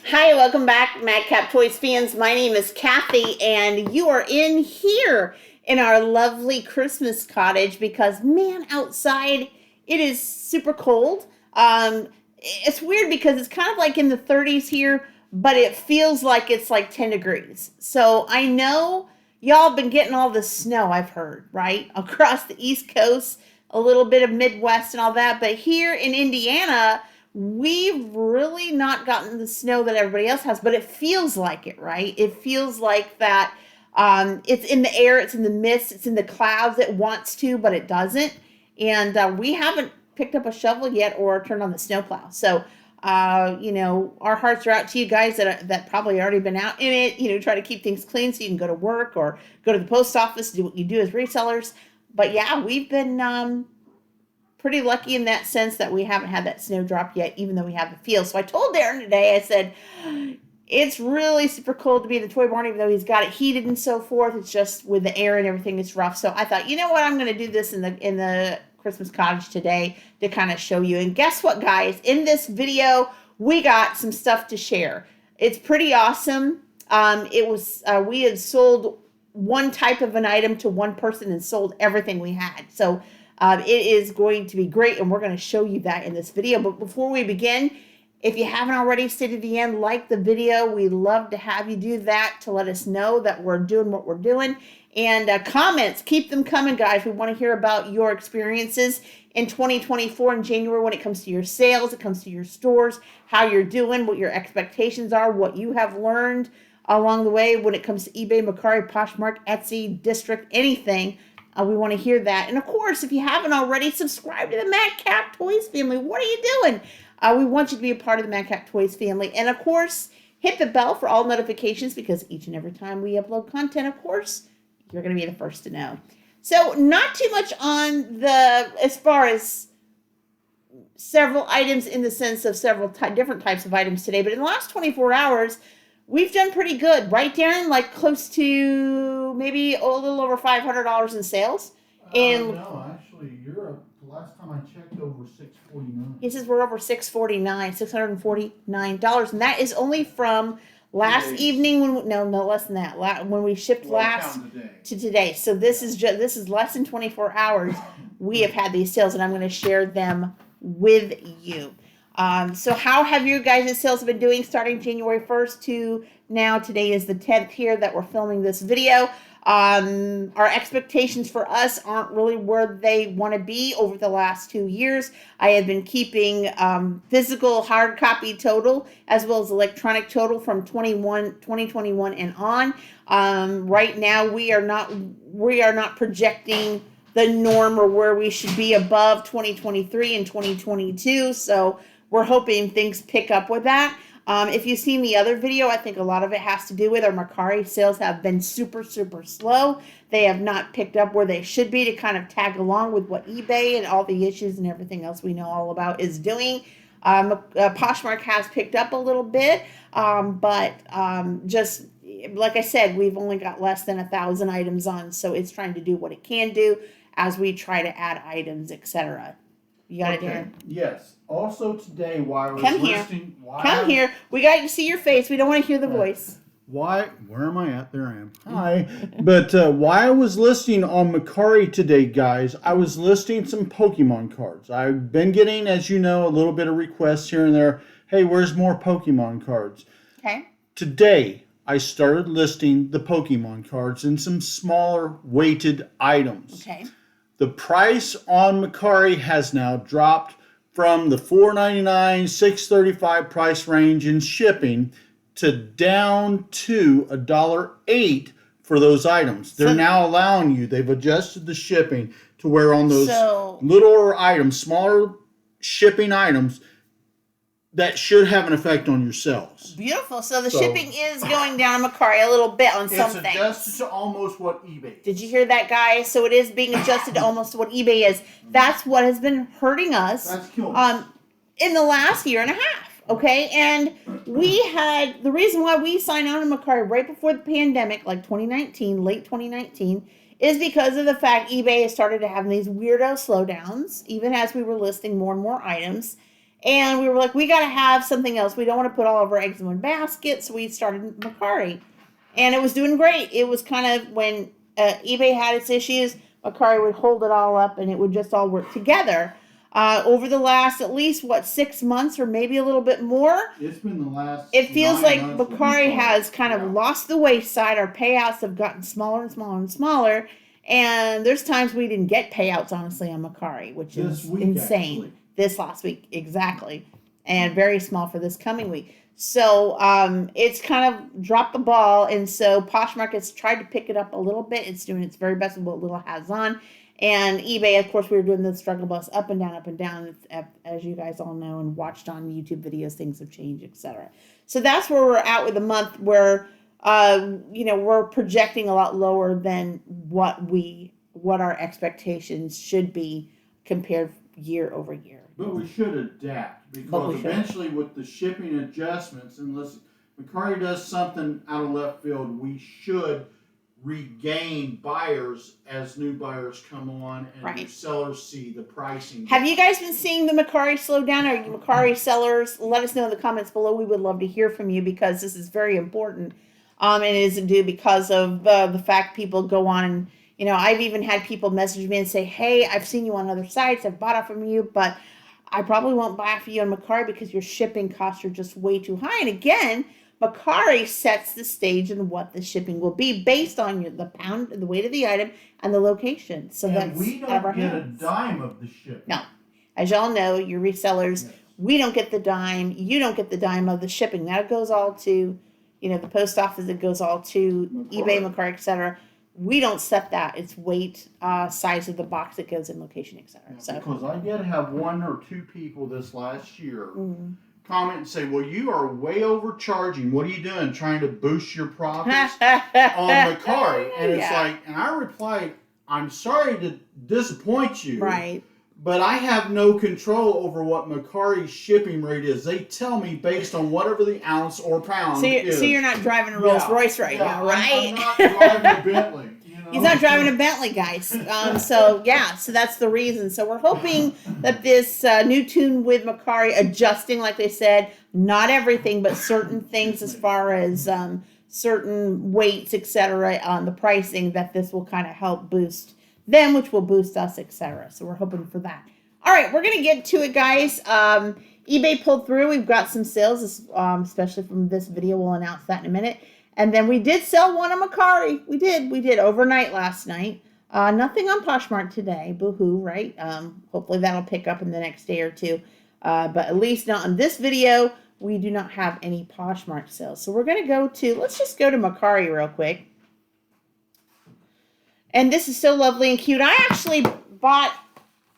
Hi, welcome back, Madcap Toys fans. My name is Kathy, and you are in here in our lovely Christmas cottage because, man, outside it is super cold. It's weird because it's kind of like in the 30s here, but it feels like it's like 10 degrees. So I know y'all been getting all the snow, I've heard, right? Across the East Coast, a little bit of Midwest and all that. But here in Indiana, we've really not gotten the snow that everybody else has, but it feels like it, right? It feels like that it's in the air, it's in the mist, it's in the clouds. It wants to, but it doesn't. And we haven't picked up a shovel yet or turned on the snowplow. So, our hearts are out to you guys that probably already been out in it, try to keep things clean so you can go to work or go to the post office, do what you do as resellers. But yeah, we've been pretty lucky in that sense that we haven't had that snow drop yet, even though we have the field. So I told Daren today, I said, it's really super cold to be in the toy barn, even though he's got it heated and so forth. It's just with the air and everything, it's rough. So I thought, you know what, I'm going to do this in the Christmas cottage today to kind of show you. And guess what, guys? In this video, we got some stuff to share. It's pretty awesome. We had sold one type of an item to one person and sold everything we had. So it is going to be great, and we're going to show you that in this video. But before we begin, if you haven't already stayed to the end, like the video. We'd love to have you do that to let us know that we're doing what we're doing. And comments, keep them coming, guys. We want to hear about your experiences in 2024 in January when it comes to your sales, it comes to your stores, how you're doing, what your expectations are, what you have learned along the way when it comes to eBay, Mercari, Poshmark, Etsy, District, anything. We want to hear that. And of course, if you haven't already, subscribe to the Madcap Toys family. What are you doing? We want you to be a part of the Madcap Toys family. And of course, hit the bell for all notifications because each and every time we upload content, of course, you're going to be the first to know. So not too much on as far as several items in the sense of several different types of items today. But in the last 24 hours, we've done pretty good, right, Daren? Like close to maybe a little over $500 in sales. No, actually, you're up. The last time I checked, over $649. He says we're over $649, and that is only from last evening. No, less than that. When we shipped last to today. So this is less than 24 hours. We have had these sales, and I'm going to share them with you. So how have your guys' sales been doing starting January 1st to now? Today is the 10th here that we're filming this video. Our expectations for us aren't really where they want to be over the last 2 years. I have been keeping physical hard copy total as well as electronic total from 2021 and on. Right now we are not projecting the norm or where we should be above 2023 and 2022. So we're hoping things pick up with that. If you've seen the other video, I think a lot of it has to do with our Mercari sales have been super, super slow. They have not picked up where they should be to kind of tag along with what eBay and all the issues and everything else we know all about is doing. Poshmark has picked up a little bit, but just like I said, we've only got less than 1,000 items on, so it's trying to do what it can do as we try to add items, etc. You got it, Daren? Yes. Also today, while I was Come here. We got to see your face. We don't want to hear the voice. Where am I at? There I am. Hi. But why I was listing on Mercari today, guys, I was listing some Pokemon cards. I've been getting, as you know, a little bit of requests here and there. Hey, where's more Pokemon cards? Okay. Today, I started listing the Pokemon cards in some smaller weighted items. Okay. The price on Mercari has now dropped from the $4.99, $6.35 price range in shipping to down to $1.08 for those items. They're now allowing you, they've adjusted the shipping to where on those littler items, smaller shipping items, that should have an effect on your sales. Beautiful. So the shipping is going down on Mercari a little bit on some things. It's adjusted to almost what eBay is. Did you hear that, guys? So it is being adjusted to almost what eBay is. That's what has been hurting us in the last year and a half. Okay, and we had the reason why we signed on to Mercari right before the pandemic, like 2019, late 2019, is because of the fact eBay has started to have these weirdo slowdowns, even as we were listing more and more items. And we were like, we got to have something else. We don't want to put all of our eggs in one basket. So we started Mercari. And it was doing great. It was kind of when eBay had its issues, Mercari would hold it all up and it would just all work together. Over the last, at least, 6 months or maybe a little bit more? It's been the last. It feels 9 like months Mercari has kind of lost the wayside. Our payouts have gotten smaller and smaller and smaller. And there's times we didn't get payouts, honestly, on Mercari, which is insane. Actually. This last week, exactly. And very small for this coming week. So it's kind of dropped the ball. And so Poshmark has tried to pick it up a little bit. It's doing its very best with what little has on. And eBay, of course, we were doing the struggle bus up and down, as you guys all know and watched on YouTube videos. Things have changed, etc. So that's where we're at with the month, where we're projecting a lot lower than what our expectations should be compared year over year. But we should adapt, because eventually with the shipping adjustments, unless Mercari does something out of left field, we should regain buyers as new buyers come on and new sellers see the pricing. Have you guys been seeing the Mercari slow down? Are you Mercari sellers? Let us know in the comments below. We would love to hear from you, because this is very important. And it isn't due because of the fact people go on and, I've even had people message me and say, hey, I've seen you on other sites. I've bought off from you, but I probably won't buy for you on Mercari because your shipping costs are just way too high. And again, Mercari sets the stage and what the shipping will be based on the weight of the item, and the location. So that's we don't get a dime of the shipping. No. As y'all know, your resellers, we don't get the dime. You don't get the dime of the shipping. That goes all to, the post office. It goes all to eBay, Mercari, etc. We don't set that. It's weight, size of the box that goes in, location, etc. So because I did have 1 or 2 people this last year comment and say, well, you are way overcharging. What are you doing? Trying to boost your profits on Mercari? And it's and I replied, I'm sorry to disappoint you. Right. But I have no control over what Mercari's shipping rate is. They tell me based on whatever the ounce or pound is. So you're not driving a Rolls Royce right now, right? I'm not driving a Bentley. He's not driving a Bentley, guys. So that's the reason. So we're hoping that this new tune with Mercari, adjusting, like they said, not everything, but certain things as far as certain weights, etc., on the pricing, that this will kind of help boost them, which will boost us, etc. So we're hoping for that. All right, we're going to get to it, guys. eBay pulled through. We've got some sales, especially from this video. We'll announce that in a minute. And then we did sell one on Mercari. We did overnight last night. Nothing on Poshmark today. Boo-hoo, right? Hopefully that'll pick up in the next day or two. But at least not on this video, we do not have any Poshmark sales. So we're going to let's just go to Mercari real quick. And this is so lovely and cute. I actually bought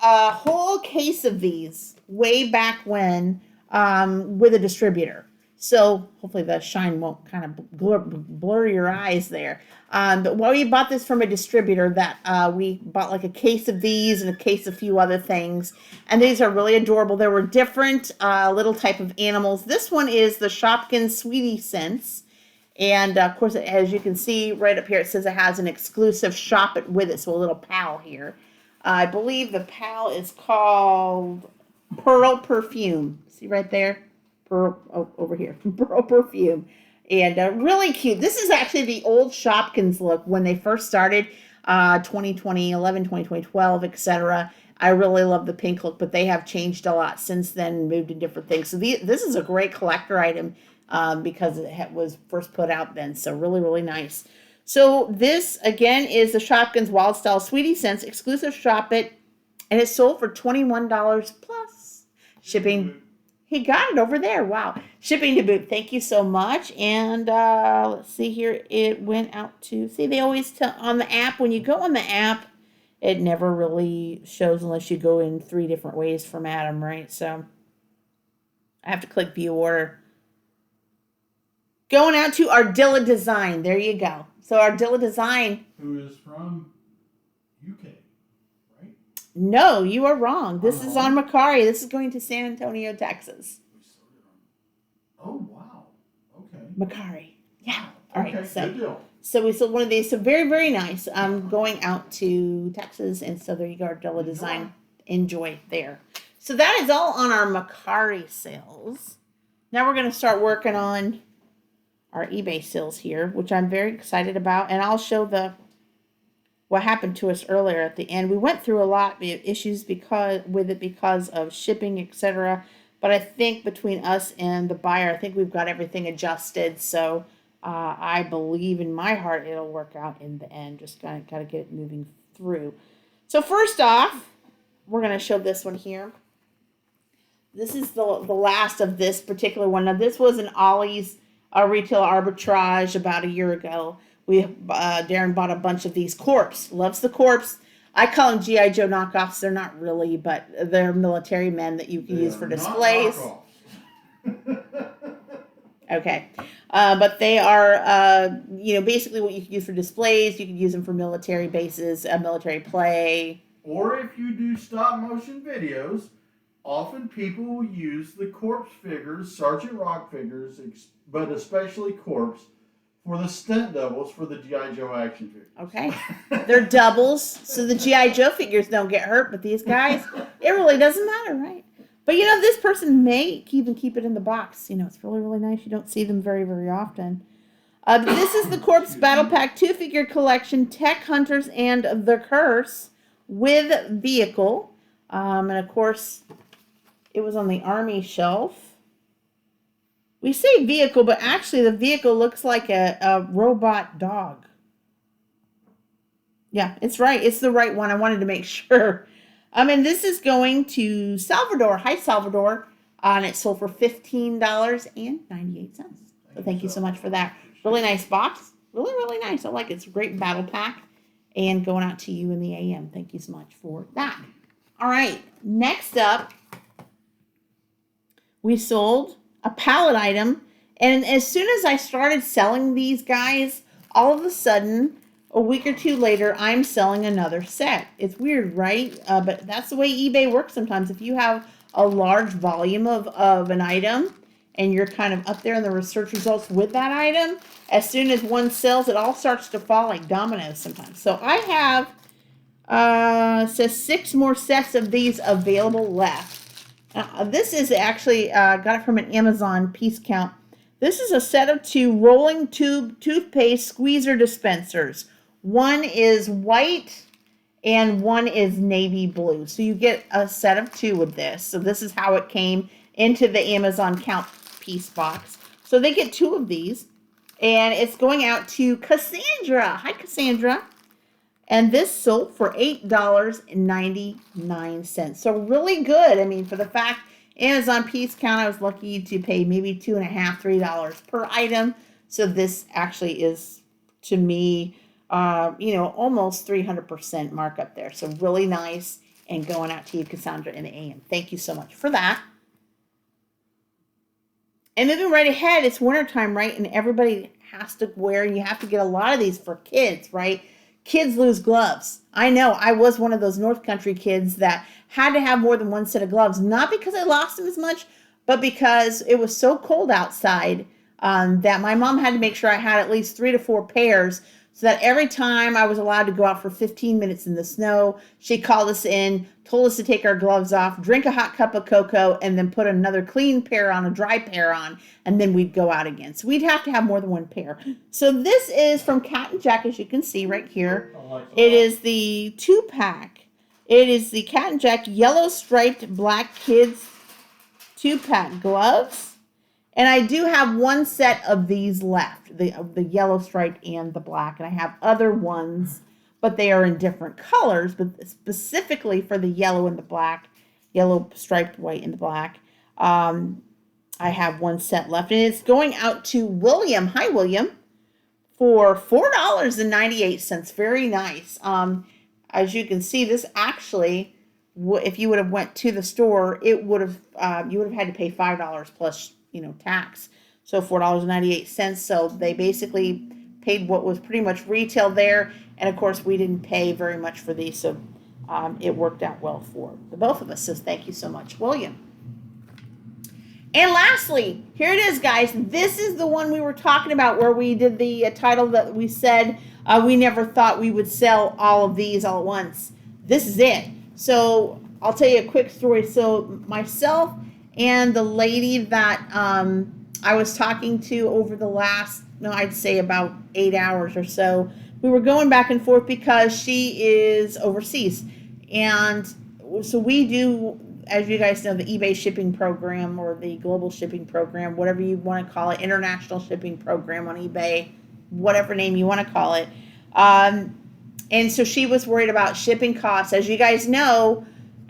a whole case of these way back when with a distributor. So hopefully the shine won't kind of blur your eyes there. But we bought this from a distributor that we bought like a case of these and a case of a few other things. And these are really adorable. There were different little type of animals. This one is the Shopkins Sweetie Sense. And of course, as you can see right up here, it says it has an exclusive shop it with it. So a little pal here. I believe the pal is called Pearl Perfume. See right there? Pearl, over here. Pearl Perfume. And really cute. This is actually the old Shopkins look when they first started, 2011, 2012, etc. I really love the pink look, but they have changed a lot since then, moved to different things. So this is a great collector item. Because it was first put out then. So really, really nice. So this, again, is the Shopkins Wild Style Sweetie Sense exclusive shop it. And it's sold for $21 plus shipping. He got it over there. Wow. Shipping to boot. Thank you so much. And let's see here. It went out to, see, they always tell on the app. When you go on the app, it never really shows unless you go in 3 different ways from Adam, right? So I have to click view order. Going out to Ardilla Design. There you go. So Ardilla Design. Who is from UK, right? No, you are wrong. This is on Mercari. This is going to San Antonio, Texas. Oh, wow. Okay. Mercari. Yeah. All right. Okay, good deal. So we sold one of these. So very, very nice. I'm going out to Texas. And so there you go, Ardilla Design. Enjoy there. So that is all on our Mercari sales. Now we're going to start working on our eBay sales here, which I'm very excited about. And I'll show what happened to us earlier at the end. We went through a lot of issues because of shipping, etc. But I think between us and the buyer, I think we've got everything adjusted. So I believe in my heart it'll work out in the end. Just got to get it moving through. So first off, we're going to show this one here. This is the last of this particular one. Now this was an Ollie's retail arbitrage about a year ago. Daren bought a bunch of these Corpse. Loves the Corpse. I call them G.I. Joe knockoffs. They're not really, but they're military men that you can use for displays. Okay. But they are, basically what you can use for displays. You can use them for military bases, military play. Or if you do stop motion videos, often people will use the Corpse figures, Sergeant Rock figures, but especially Corpse, for the stunt doubles for the G.I. Joe action figures. Okay. They're doubles, so the G.I. Joe figures don't get hurt, but these guys, it really doesn't matter, right? But, this person may even keep it in the box. It's really, really nice. You don't see them very, very often. This is the Corpse Battle Pack 2-figure collection, Tech Hunters and the Curse with vehicle. And, of course, it was on the Army shelf. We say vehicle, but actually the vehicle looks like a robot dog. Yeah, it's right. It's the right one. I wanted to make sure. And this is going to Salvador. Hi, Salvador. And it sold for $15.98. So thank you so much for that. Really nice box. Really, really nice. I like it. It's a great battle pack. And going out to you in the AM. Thank you so much for that. All right. Next up, we sold a pallet item, and as soon as I started selling these guys, all of a sudden, a week or two later, I'm selling another set. It's weird, right? But that's the way eBay works sometimes. If you have a large volume of an item, and you're kind of up there in the search results with that item, as soon as one sells, it all starts to fall like dominoes sometimes. So I have, says 6 more sets of these available left. This is actually, got it from an Amazon piece count. This is a set of 2 rolling tube toothpaste squeezer dispensers. One is white and one is navy blue. So you get a set of 2 with this. So this is how it came into the Amazon count piece box. So they get 2 of these. And it's going out to Cassandra. Hi, Cassandra. And this sold for $8.99. So really good. I mean, for the fact Amazon piece count, I was lucky to pay maybe $2.50, $3 per item. So this actually is, to me, almost 300% markup there. So really nice, and going out to you, Cassandra, in the AM. Thank you so much for that. And moving right ahead, it's wintertime, right? And everybody has to wear, and you have to get a lot of these for kids, right? Kids lose gloves. I know. I was one of those North Country kids that had to have more than one set of gloves, not because I lost them as much, but because it was so cold outside that my mom had to make sure I had at least 3 to 4 pairs, so that every time I was allowed to go out for 15 minutes in the snow, she called us in, told us to take our gloves off, drink a hot cup of cocoa, and then put another clean pair on, a dry pair on, and then we'd go out again. So we'd have to have more than one pair. So this is from Cat and Jack, as you can see right here. It is the 2-pack. It is the Cat and Jack yellow striped black kids 2-pack gloves. And I do have one set of these left, the yellow striped and the black. And I have other ones, but they are in different colors. But specifically for the yellow and the black, yellow striped white and the black, I have one set left. And it's going out to William. Hi, William. For $4.98. Very nice. As you can see, this actually, if you would have went to the store, it would have you would have had to pay $5 plus tax. So $4.98. So they basically paid what was pretty much retail there. And of course, we didn't pay very much for these. So it worked out well for the both of us. So thank you so much, William. And lastly, here it is, guys. This is the one we were talking about where we did the title that we said we never thought we would sell all of these all at once. This is it. So I'll tell you a quick story. So myself and the lady that I was talking to over the last, no, I'd say about 8 hours or so, we were going back and forth because she is overseas. And so we do, as you guys know, the eBay shipping program or the global shipping program, whatever you want to call it, international shipping program on eBay, whatever name you want to call it. And so she was worried about shipping costs. As you guys know,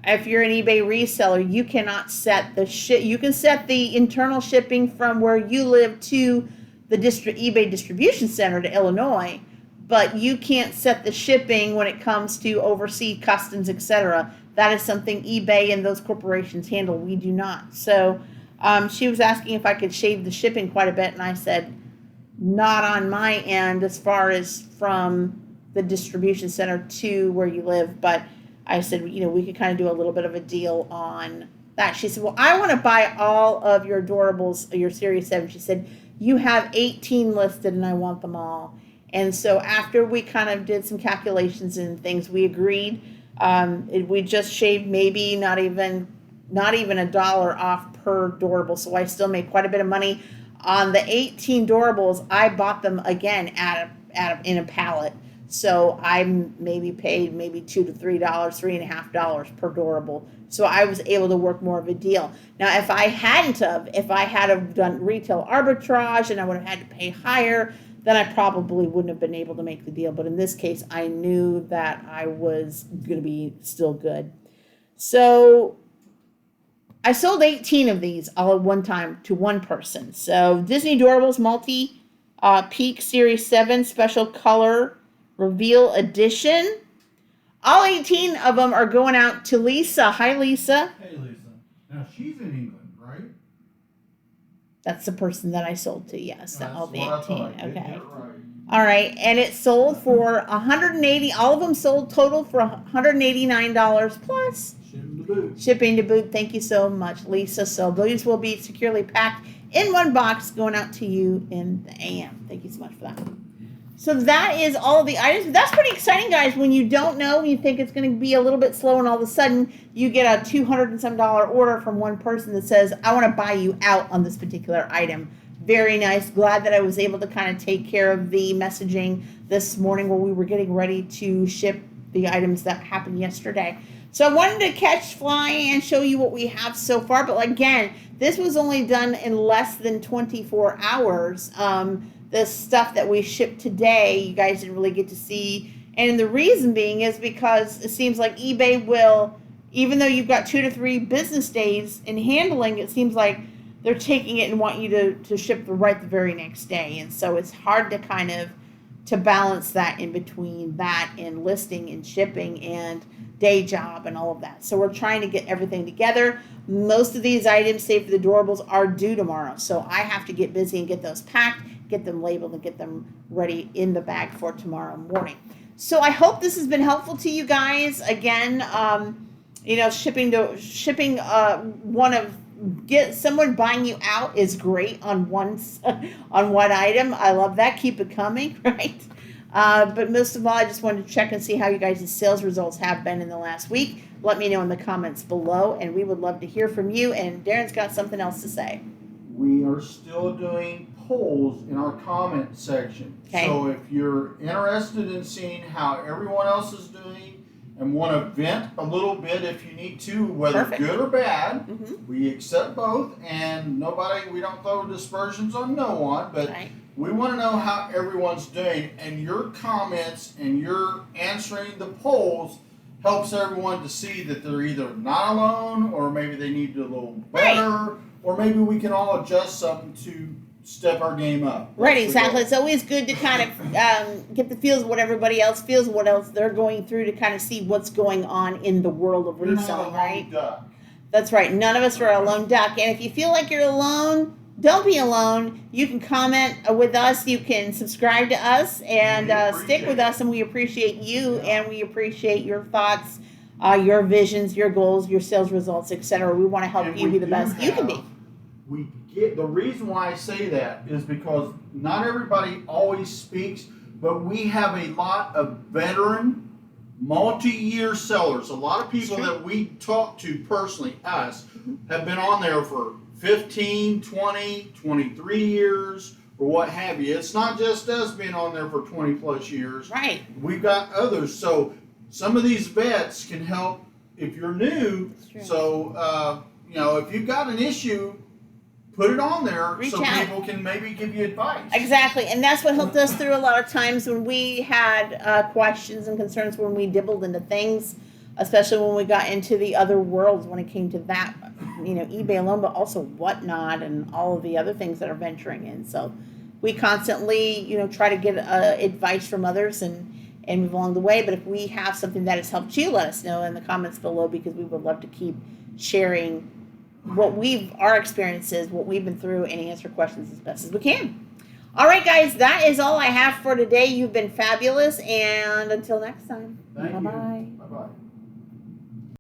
if you're an eBay reseller, you cannot set the you can set the internal shipping from where you live to the eBay distribution center to Illinois, but you can't set the shipping when it comes to overseas customs, etc. That is something eBay and those corporations handle. We do not. So she was asking if I could shave the shipping quite a bit, and I said, not on my end as far as from the distribution center to where you live, but I said, we could kind of do a little bit of a deal on that. She said, well, I want to buy all of your adorables, your Series 7. She said, you have 18 listed and I want them all. And so after we kind of did some calculations and things, we agreed. We just shaved maybe not even $1 off per adorable. So I still made quite a bit of money. On the 18 adorables, I bought them again in a pallet. So I maybe paid $2 to $3, $3.50 per adorable. So I was able to work more of a deal. Now, if I had done retail arbitrage and I would have had to pay higher, then I probably wouldn't have been able to make the deal. But in this case, I knew that I was going to be still good. So I sold 18 of these all at one time to one person. So Disney Adorables Peak Series 7 Special Color Reveal Edition. All 18 of them are going out to Lisa. Hi, Lisa. Hey, Lisa. Now, she's in England, right? That's the person that I sold to, yes. All the 18. Okay. Right. All right. And it sold for $180. All of them sold total for $189 plus Shipping to boot. Shipping to boot. Thank you so much, Lisa. So those will be securely packed in one box going out to you in the AM. Thank you so much for that. So that is all of the items. That's pretty exciting, guys. When you don't know, you think it's going to be a little bit slow, and all of a sudden you get a $200 and some order from one person that says, I want to buy you out on this particular item. Very nice. Glad that I was able to kind of take care of the messaging this morning while we were getting ready to ship the items that happened yesterday. So I wanted to catch fly and show you what we have so far. But again, this was only done in less than 24 hours. The stuff that we shipped today, you guys didn't really get to see. And the reason being is because it seems like eBay will, even though you've got 2 to 3 business days in handling, it seems like they're taking it and want you to ship the very next day. And so it's hard to kind of to balance that in between that and listing and shipping and day job and all of that. So we're trying to get everything together. Most of these items, save for the adorables, are due tomorrow. So I have to get busy and get those packed, get them labeled, and get them ready in the bag for tomorrow morning. So I hope this has been helpful to you guys. Again, get someone buying you out is great on one item. I love that. Keep it coming, right? But most of all, I just wanted to check and see how you guys' sales results have been in the last week. Let me know in the comments below, and we would love to hear from you. And Daren's got something else to say. We are still doing polls in our comment section. Okay. So if you're interested in seeing how everyone else is doing and want to vent a little bit if you need to, whether Perfect. good or bad, Mm-hmm. we accept both, and we don't throw dispersions on no one, but Right. we want to know how everyone's doing, and your comments and your answering the polls helps everyone to see that they're either not alone, or maybe they need to do a little better, or maybe we can all adjust something to step our game up. Right, exactly. It's always good to kind of get the feels of what everybody else feels, what else they're going through, to kind of see what's going on in the world of reselling, right? Duck. That's right. None of us are a lone duck. And if you feel like you're alone, don't be alone. You can comment with us. You can subscribe to us and stick with us. And we appreciate you, and we appreciate your thoughts, your visions, your goals, your sales results, etc. We want to help you be the best you can be. The reason why I say that is because not everybody always speaks, but we have a lot of veteran multi-year sellers. A lot of people Sure. that we talk to personally, us, have been on there for 15, 20, 23 years, or what have you. It's not just us being on there for 20 plus years. Right. We've got others. So some of these vets can help if you're new. True. So, if you've got an issue, put it on there Reach so out. people can maybe give you advice. Exactly, and that's what helped us through a lot of times when we had questions and concerns when we dibbled into things, especially when we got into the other worlds when it came to that, eBay alone, but also Whatnot and all of the other things that are venturing in. So we constantly, try to get advice from others and move along the way. But if we have something that has helped you, let us know in the comments below, because we would love to keep sharing our experiences, what we've been through, and answer questions as best as we can. All right, guys, that is all I have for today. You've been fabulous, and until next time. Thank you. Bye-bye. Bye-bye.